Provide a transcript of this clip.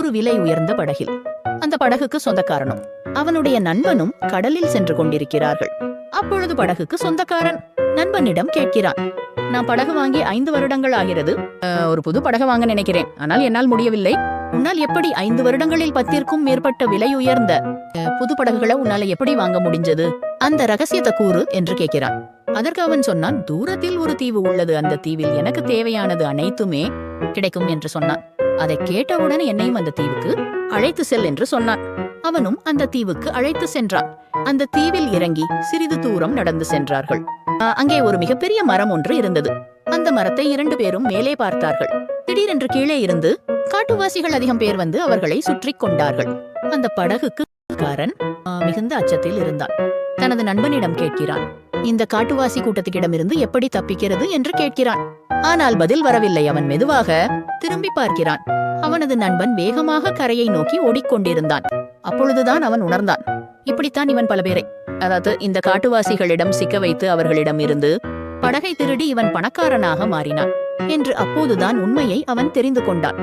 ஒரு விலை உயர்ந்த படகில். அந்த படகுக்கு சொந்தக்காரனும் அவனுடைய நண்பனும் கடலில் சென்று கொண்டிருக்கிறார்கள். அப்பொழுது படகுக்கு சொந்தக்காரன் நண்பனிடம் கேட்கிறான், நான் படகு வாங்கி 5 வருடங்கள் ஆகிறது. ஒரு புது படகு வாங்க நினைக்கிறேன், ஆனால் என்னால் முடியவில்லை. உன்னால் எப்படி 5 வருடங்களில் 10ற்கும் மேற்பட்ட விலை உயர்ந்த புது படகுகளை உன்னால எப்படி வாங்க முடிஞ்சது? அந்த ரகசியத்தை கூறு என்று கேட்கிறான். அதற்கு அவன் சொன்னான், தூரத்தில் ஒரு தீவு உள்ளது, அந்த தீவில் எனக்கு தேவையானது அனைத்துமே கிடைக்கும் என்று சொன்னான். அதை கேட்டவுடன் என்னையும் அந்த தீவுக்கு அழைத்து செல் என்று சொன்னான். அவனும் அந்த தீவுக்கு அழைத்து சென்றான். அந்த தீவில் இறங்கி சிறிது தூரம் நடந்து சென்றார்கள். அங்கே ஒரு மிகப்பெரிய மரம் ஒன்று இருந்தது. அந்த மரத்தை 2 பேரும் மேலே பார்த்தார்கள். திடீரென்று கீழே இருந்து காட்டுவாசிகள் அதிகம் பேர் வந்து அவர்களை சுற்றி கொண்டார்கள். அந்த படகுக்கு காரன் மிகுந்த அச்சத்தில் இருந்தான். தனது நண்பனிடம் கேட்கிறான், இந்த காட்டுவாசி கூட்டத்துக்கிடமிருந்து எப்படி தப்பிக்கிறது என்று கேட்கிறான். ஆனால் பதில் வரவில்லை. அவன் மெதுவாக திரும்பி பார்க்கிறான். அவனது நண்பன் வேகமாக கரையை நோக்கி ஓடிக்கொண்டிருந்தான். அப்பொழுதுதான் அவன் உணர்ந்தான், இப்படித்தான் இவன் பல பேரை, அதாவது இந்த காட்டுவாசிகளிடம் சிக்க வைத்து அவர்களிடம் இருந்து படகை திருடி இவன் பணக்காரனாக மாறினான் என்று. அப்போதுதான் உண்மையை அவன் தெரிந்து கொண்டான்.